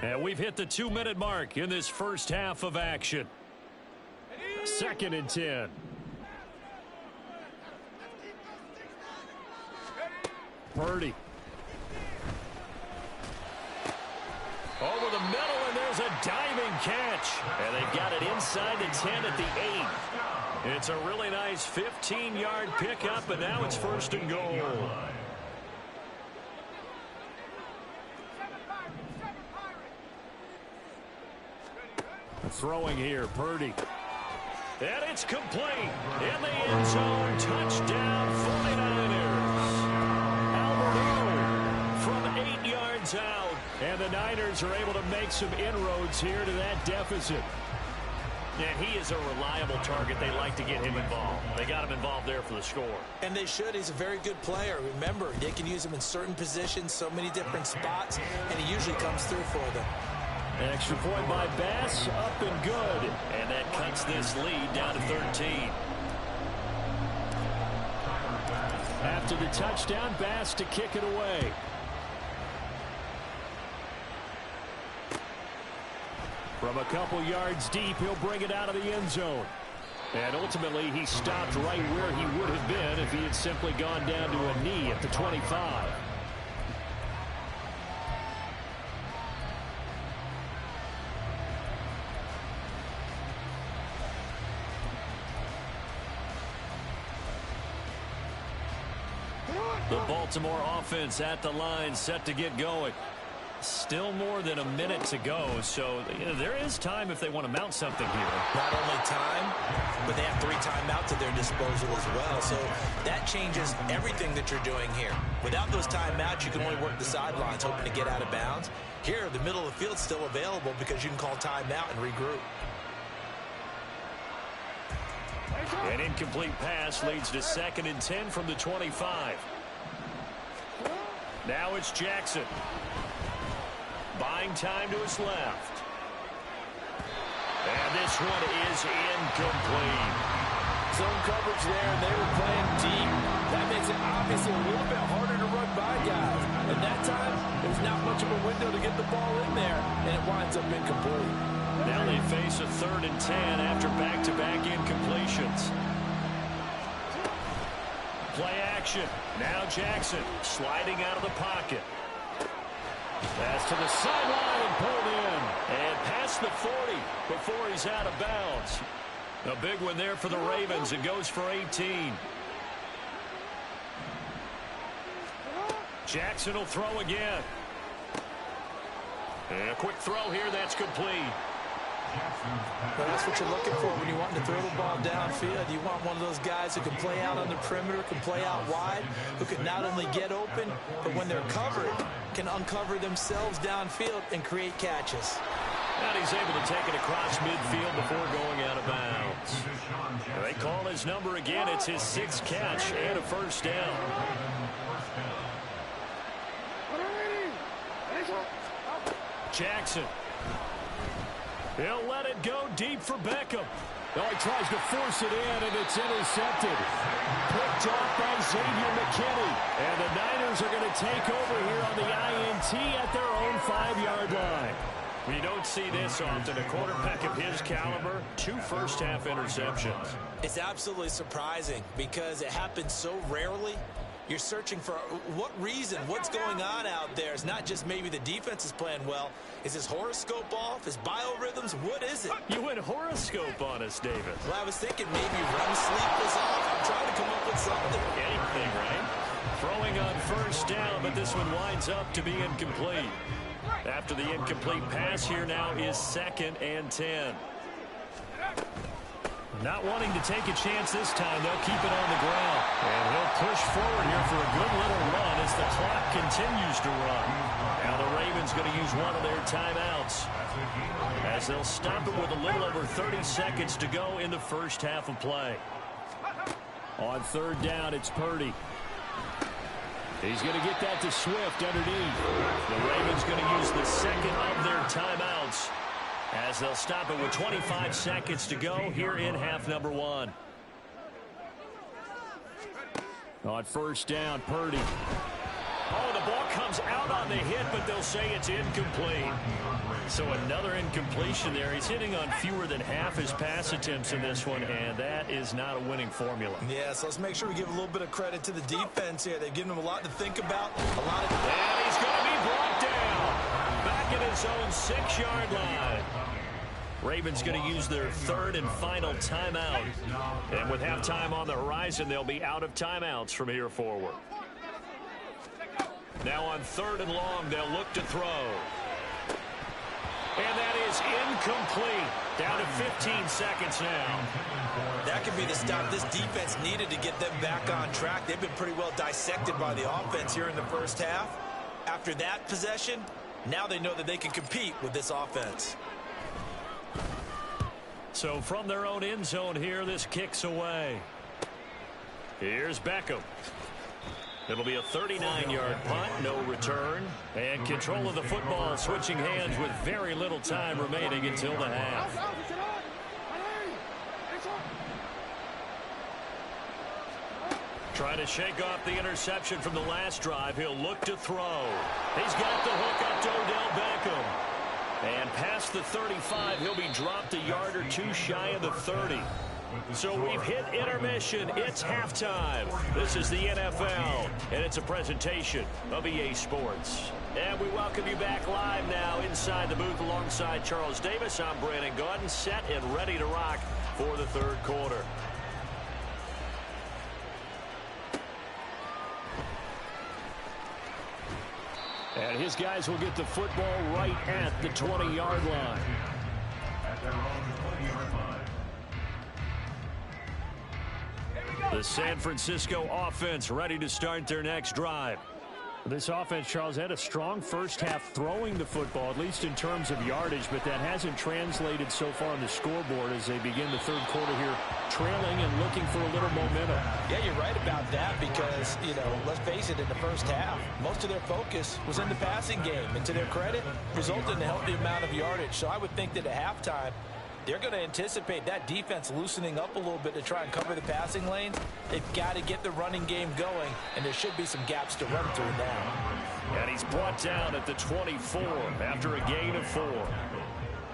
And we've hit the 2-minute mark in this first half of action. 2nd and 10. Purdy. Over the middle, and there's a diving catch. And they've got it inside the 10 at the 8. It's a really nice 15-yard pickup, and now it's 1st and goal. Throwing here, Purdy. And it's complete. In the end zone, touchdown 49ers. Albert O from 8 yards out. And the Niners are able to make some inroads here to that deficit. And he is a reliable target. They like to get him involved. They got him involved there for the score. And they should. He's a very good player. Remember, they can use him in certain positions, so many different spots, and he usually comes through for them. An extra point by Bass, up and good. And that cuts this lead down to 13. After the touchdown, Bass to kick it away. From a couple yards deep, he'll bring it out of the end zone. And ultimately, he stopped right where he would have been if he had simply gone down to a knee at the 25. The Baltimore offense at the line, set to get going. Still more than a minute to go, so there is time if they want to mount something here. Not only time, but they have 3 timeouts at their disposal as well. So that changes everything that you're doing here. Without those timeouts, you can only work the sidelines, hoping to get out of bounds. Here, the middle of the field's still available because you can call timeout and regroup. An incomplete pass leads to 2nd and 10 from the 25. Now it's Jackson. Buying time to his left. And this one is incomplete. Zone coverage there, and they were playing deep. That makes it obviously a little bit harder to run by guys. And that time, there's not much of a window to get the ball in there, and it winds up incomplete. Now they face a 3rd and 10 after back-to-back incompletions. Play action. Now Jackson sliding out of the pocket. Pass to the sideline and pulled in. And past the 40 before he's out of bounds. A big one there for the Ravens. It goes for 18. Jackson will throw again. And a quick throw here. That's complete. Well, that's what you're looking for when you're wanting to throw the ball downfield. You want one of those guys who can play out on the perimeter, can play out wide, who can not only get open, but when they're covered, can uncover themselves downfield and create catches. And he's able to take it across midfield before going out of bounds. They call his number again. It's his 6th catch and a 1st down. Jackson. He'll let it go deep for Beckham. Oh, he tries to force it in, and it's intercepted. Picked off by Xavier McKinney. And the Niners are going to take over here on the INT at their own 5-yard line. We don't see this often. A quarterback of his caliber, 2 first-half interceptions. It's absolutely surprising because it happens so rarely. You're searching for what reason, what's going on out there. It's not just maybe the defense is playing well. Is his horoscope off? His biorhythms? What is it? You went horoscope on us, David. Well, I was thinking maybe REM sleep was off. I'm trying to come up with something. Anything, right? Throwing on 1st down, but this one winds up to be incomplete. After the incomplete pass, here now is 2nd and 10. Not wanting to take a chance this time, they'll keep it on the ground. And he'll push forward here for a good little run as the clock continues to run. Now the Ravens going to use one of their timeouts as they'll stop it with a little over 30 seconds to go in the first half of play. On 3rd down, it's Purdy. He's going to get that to Swift underneath. The Ravens going to use the 2nd of their timeouts as they'll stop it with 25 seconds to go here in half number 1. On 1st down, Purdy. Oh, the ball comes out on the hit, but they'll say it's incomplete. So another incompletion there. He's hitting on fewer than half his pass attempts in this one, and that is not a winning formula. Yeah, so let's make sure we give a little bit of credit to the defense here. They've given him a lot to think about. And he's going to be brought down. Back at his own 6-yard line. Ravens going to use their 3rd and final timeout. And with halftime on the horizon, they'll be out of timeouts from here forward. Now on 3rd and long, they'll look to throw. And that is incomplete. Down to 15 seconds now. That could be the stop this defense needed to get them back on track. They've been pretty well dissected by the offense here in the first half. After that possession, now they know that they can compete with this offense. So from their own end zone here, this kicks away. Here's Beckham. It'll be a 39-yard punt, no return. And control of the football switching hands with very little time remaining until the half. Trying to shake off the interception from the last drive. He'll look to throw. He's got the hook up to Odell Beckham. And past the 35, he'll be dropped a yard or 2 shy of the 30. So we've hit intermission. It's halftime. This is the NFL, and it's a presentation of EA Sports. And we welcome you back live now inside the booth alongside Charles Davis. I'm Brandon Gaudin, set and ready to rock for the 3rd quarter. And his guys will get the football right at the 20-yard line. At their own 20-yard line. The San Francisco offense ready to start their next drive. This offense, Charles, had a strong first half throwing the football, at least in terms of yardage, but that hasn't translated so far on the scoreboard as they begin the third quarter here, trailing and looking for a little momentum. Yeah, you're right about that because, let's face it, in the first half, most of their focus was in the passing game. And to their credit, resulted in a healthy amount of yardage. So I would think that at halftime, they're going to anticipate that defense loosening up a little bit to try and cover the passing lanes. They've got to get the running game going, and there should be some gaps to run through now. And he's brought down at the 24 after a gain of 4. Well,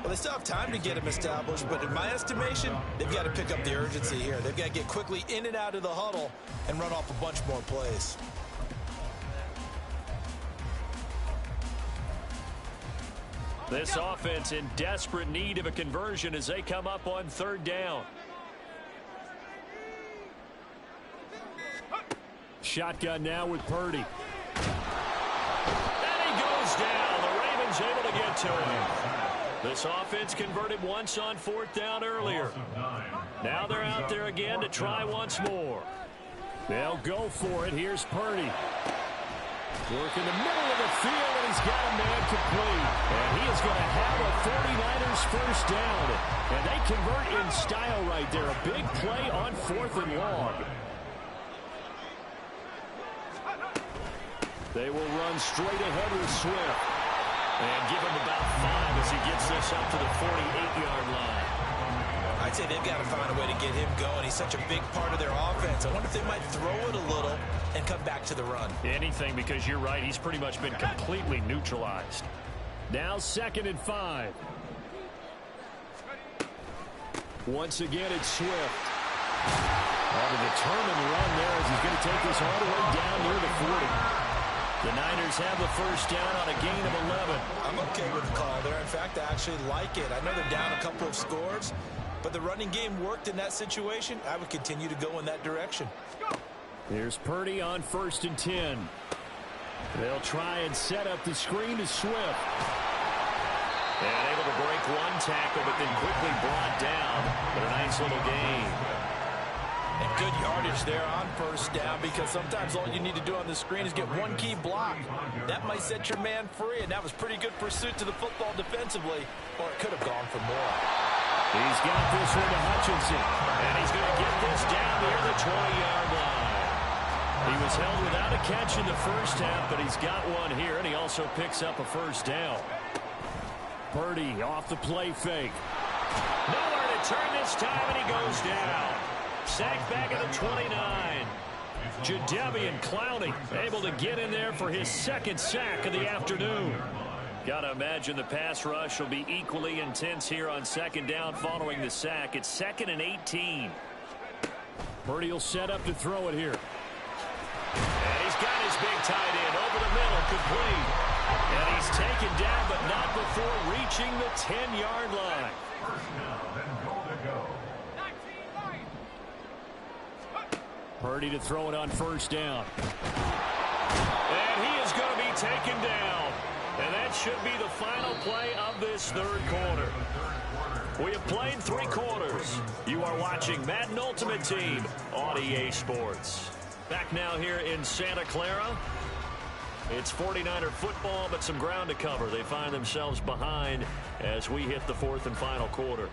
they still have time to get him established, but in my estimation, they've got to pick up the urgency here. They've got to get quickly in and out of the huddle and run off a bunch more plays. This offense in desperate need of a conversion as they come up on third down. Shotgun now with Purdy. And he goes down. The Ravens able to get to him. This offense converted once on fourth down earlier. Now they're out there again to try once more. They'll go for it. Here's Purdy. Work in the middle of the field, and he's got a man complete. And he is going to have a 49ers first down. And they convert in style right there. A big play on fourth and long. They will run straight ahead with Swift. And give him about 5 as he gets this up to the 48-yard line. I'd say they've got to find a way to get him going. He's such a big part of their offense. I wonder if they might throw it a little and come back to the run. Anything, because you're right. He's pretty much been completely neutralized. Now 2nd and 5. Once again, it's Swift. On a determined run there as he's going to take this all the way down near the 40. The Niners have the first down on a gain of 11. I'm okay with the call there. In fact, I actually like it. I know they're down a couple of scores, but the running game worked in that situation. I would continue to go in that direction. Here's Purdy on 1st and 10. They'll try and set up the screen to Swift. And able to break one tackle, but then quickly brought down. But a nice little gain. And good yardage there on first down because sometimes all you need to do on the screen is get one key block. That might set your man free, and that was pretty good pursuit to the football defensively, or it could have gone for more. He's got this one to Hutchinson. And he's going to get this down near the 20-yard line. He was held without a catch in the first half, but he's got one here, and he also picks up a first down. Purdy off the play fake. Nowhere to turn this time, and he goes down. Sacked back at the 29. Jadeveon Clowney able to get in there for his second sack of the afternoon. Got to imagine the pass rush will be equally intense here on second down following the sack. It's 2nd and 18. Purdy will set up to throw it here. And he's got his big tight end over the middle, complete. And he's taken down, but not before reaching the 10-yard line. Purdy to throw it on first down. And he is going to be taken down. And that should be the final play of this third quarter. We have played 3 quarters. You are watching Madden Ultimate Team on EA Sports. Back now here in Santa Clara. It's 49er football, but some ground to cover. They find themselves behind as we hit the 4th and final quarter.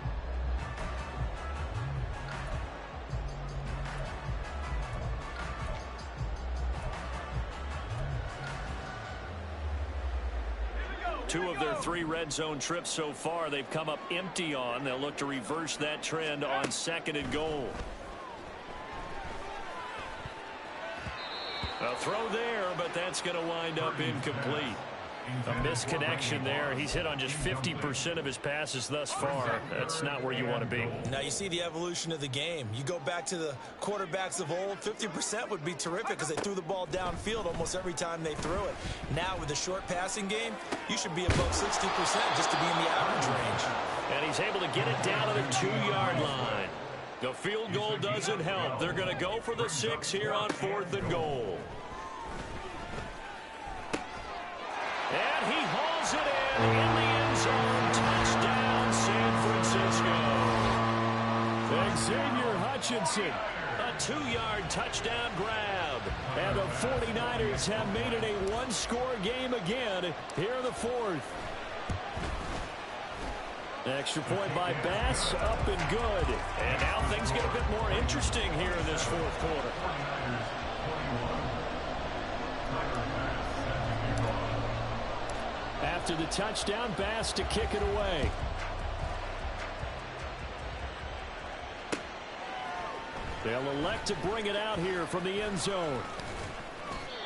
Two of their 3 red zone trips so far they've come up empty on. They'll look to reverse that trend on 2nd and goal. A throw there, but that's going to wind up incomplete. A misconnection there. He's hit on just 50% of his passes thus far. That's not where you want to be. Now you see the evolution of the game. You go back to the quarterbacks of old, 50% would be terrific because they threw the ball downfield almost every time they threw it. Now with the short passing game, you should be above 60% just to be in the average range. And he's able to get it down to the 2-yard line. The field goal doesn't help. They're going to go for the 6 here on 4th and goal. And he hauls it in the end zone. Touchdown, San Francisco. Xavier Hutchinson A 2-yard touchdown grab. And the 49ers have made it a one-score game again here in the fourth. Extra point by Bass, up and good. And now things get a bit more interesting here in this fourth quarter. After the touchdown, Bass to kick it away. They'll elect to bring it out here from the end zone.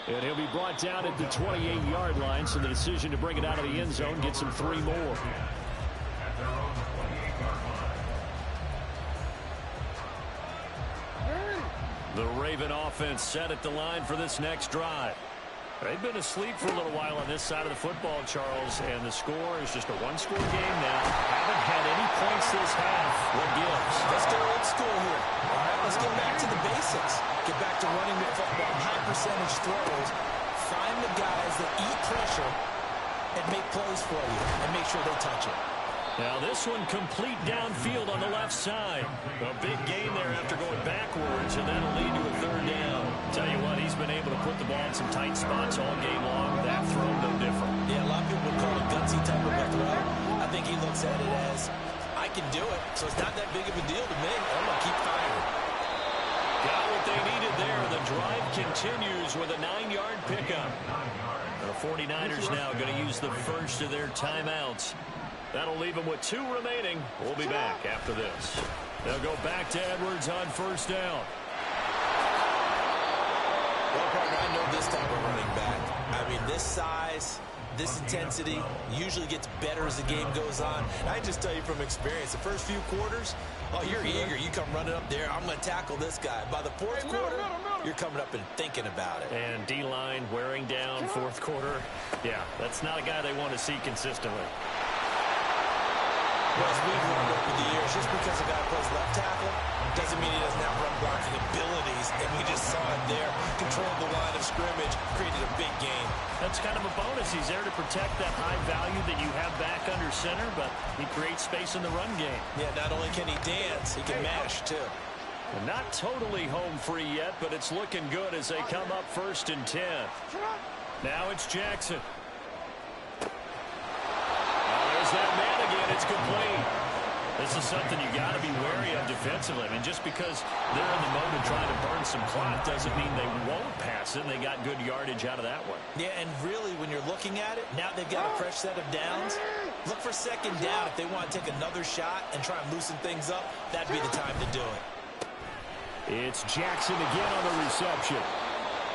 And he'll be brought down at the 28-yard line, so the decision to bring it out of the end zone gets him 3 more. The Raven offense set at the line for this next drive. They've been asleep for a little while on this side of the football, Charles, and the score is just a one-score game now. Haven't had any points this half. What gives? Let's go old school here. All right, let's get back to the basics. Get back to running the football, high percentage throws. Find the guys that eat pressure and make plays for you and make sure they touch it. Now this one complete downfield on the left side. A big gain there after going backwards, and that'll lead to a 3rd down. Tell you what, he's been able to put the ball in some tight spots all game long. That throw, no different. Yeah, a lot of people would call it gutsy type of a throw. I think he looks at it as, I can do it, so it's not that big of a deal to me. I'm going to keep firing. Got what they needed there. The drive continues with a 9-yard pickup. The 49ers now going to use the first of their timeouts. That'll leave them with 2 remaining. We'll be back after this. They'll go back to Edwards on 1st down. Well, partner, I know this type of running back. I mean, this size, this intensity usually gets better as the game goes on. And I just tell you from experience, the first few quarters, oh, you're eager. You come running up there, I'm going to tackle this guy. By the 4th quarter, you're coming up and thinking about it. And D-line wearing down 4th quarter. Yeah, that's not a guy they want to see consistently. Well, as we've learned over the years, just because a guy plays left tackle doesn't mean he doesn't have run blocking abilities. And we just saw it there. Controlled the line of scrimmage, created a big gain. That's kind of a bonus. He's there to protect that high value that you have back under center, but he creates space in the run game. Yeah, not only can he dance, he can mash, too. Well, not totally home free yet, but it's looking good as they come up 1st and 10. Now it's Jackson. That man again, it's complete. This is something you got to be wary of defensively. I mean, just because they're in the mode of trying to burn some clock doesn't mean they won't pass it. They got good yardage out of that one. Yeah, and really, when you're looking at it, now they've got a fresh set of downs. Look for 2nd down. If they want to take another shot and try and loosen things up, that'd be the time to do it. It's Jackson again on the reception.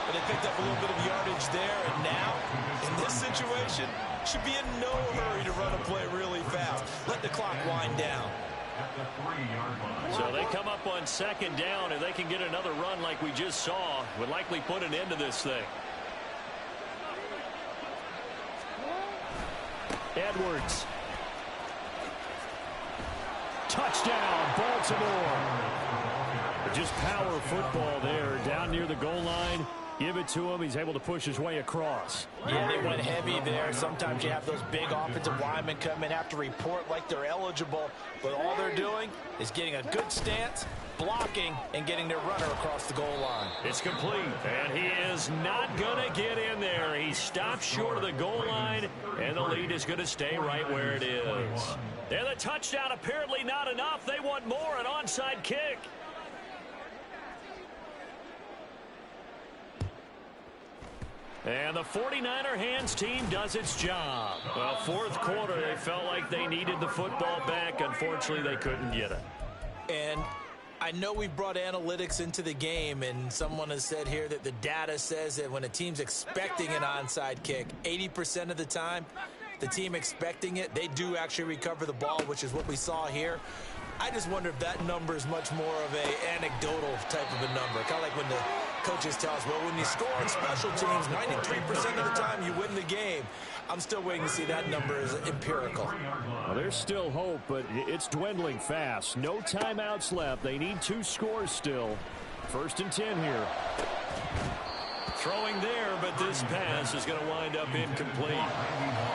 But they picked up a little bit of yardage there, and now, in this situation, should be in no hurry to run a play really fast. Let the clock wind down. So they come up on 2nd down. If they can get another run like we just saw, would likely put an end to this thing. Edwards. Touchdown, Baltimore. Just power football there down near the goal line. Give it to him. He's able to push his way across. Yeah, they went heavy there. Sometimes you have those big offensive linemen come in, have to report like they're eligible. But all they're doing is getting a good stance, blocking, and getting their runner across the goal line. It's complete, and he is not going to get in there. He stops short of the goal line, and the lead is going to stay right where it is. And the touchdown apparently not enough. They want more, an onside kick. And the 49er hands team does its job. Well, 4th quarter, they felt like they needed the football back. Unfortunately, they couldn't get it. And I know we brought analytics into the game, and someone has said here that the data says that when a team's expecting an onside kick, 80% of the time, the team expecting it, they do actually recover the ball, which is what we saw here. I just wonder if that number is much more of an anecdotal type of a number. Kind of like when the coaches tell us, well, when you score on special teams, 93% of the time you win the game. I'm still waiting to see that number is empirical. Well, there's still hope, but it's dwindling fast. No timeouts left. They need 2 scores still. 1st and 10 here. Throwing there, but this pass is going to wind up incomplete.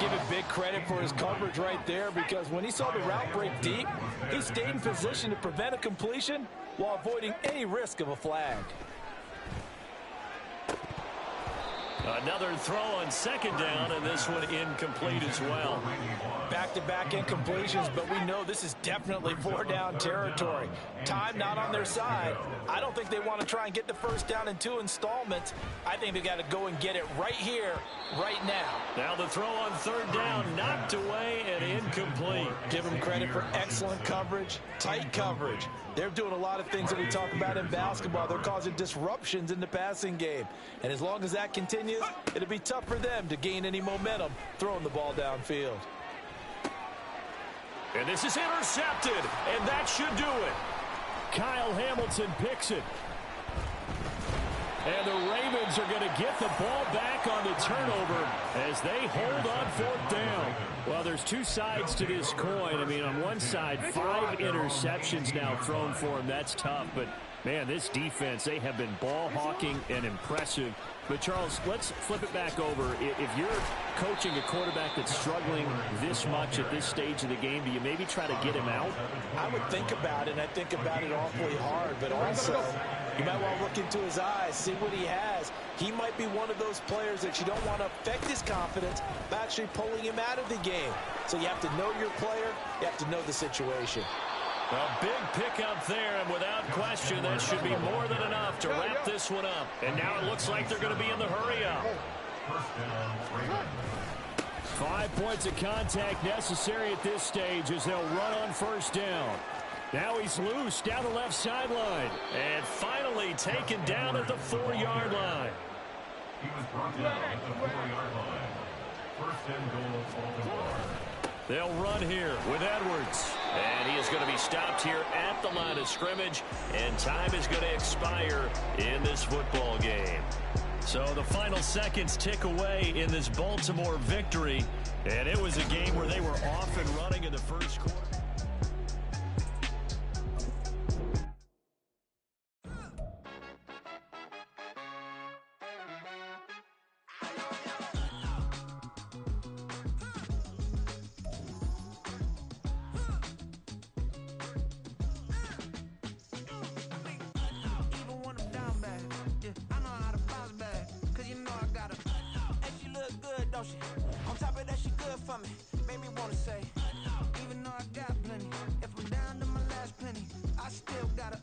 Give him big credit for his coverage right there, because when he saw the route break deep, he stayed in position to prevent a completion while avoiding any risk of a flag. Another throw on second down, and this one incomplete as well. Back-to-back incompletions, but we know this is definitely four-down territory. Time not on their side. I don't think they want to try and get the first down in 2 installments. I think they got to go and get it right here, right now. Now the throw on third down, knocked away and incomplete. Give them credit for excellent coverage, tight coverage. They're doing a lot of things that we talk about in basketball. They're causing disruptions in the passing game. And as long as that continues, it'll be tough for them to gain any momentum throwing the ball downfield. And this is intercepted, and that should do it. Kyle Hamilton picks it. And the Ravens are going to get the ball back on the turnover as they hold on fourth down. Well, there's two sides to this coin. I mean, on one side, 5 interceptions now thrown for him. That's tough. But, man, this defense, they have been ball hawking and impressive. But, Charles, let's flip it back over. If you're coaching a quarterback that's struggling this much at this stage of the game, do you maybe try to get him out? I would think about it, and I think about it awfully hard. But also, you might want to look into his eyes, see what he has. He might be one of those players that you don't want to affect his confidence by actually pulling him out of the game. So you have to know your player. You have to know the situation. A big pickup there, and without question, that should be more than enough to wrap this one up. And now it looks like they're going to be in the hurry-up. 5 points of contact necessary at this stage as they'll run on first down. Now he's loose down the left sideline. And finally taken down at the 4-yard line. He was brought down at the 4-yard line. First and goal, Baltimore. They'll run here with Edwards. And he is going to be stopped here at the line of scrimmage. And time is going to expire in this football game. So the final seconds tick away in this Baltimore victory. And it was a game where they were off and running in the first quarter. On top of that, she good for me. Made me wanna say, even though I got plenty, if I'm down to my last penny, I still gotta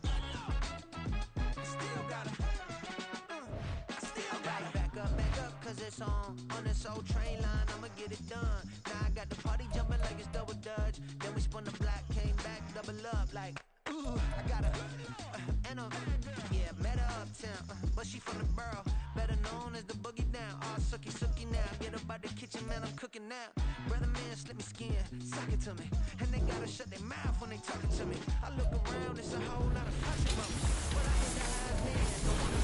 back up, cause it's on this old train line, I'ma get it done. Now I got the party jumping like it's double dutch. Then we spun the block, came back, double up, like, ooh, I got her, and yeah, met her uptown, but she from the borough, better known as the boogie down, all sucky now, get up out the kitchen, man, I'm cooking now, brother man, slip me skin, suck it to me, and they gotta shut their mouth when they talking to me, I look around, it's a whole lot of fussing from me, but I hit the high man, no one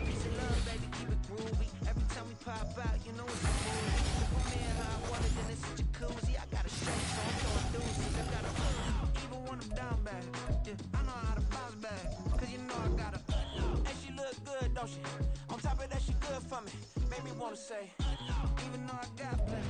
peace and love, baby, keep it groovy, every time we pop out, you know it's a movie, if I'm in hot water, then it's a jacuzzi, I got a straight, so I'm throwing deuces, I got a even when I'm down bad, yeah, I know how to bounce back, cause you know I got a and she look good, don't she? On top of that, she good for me. Made me wanna say, even though I got plenty,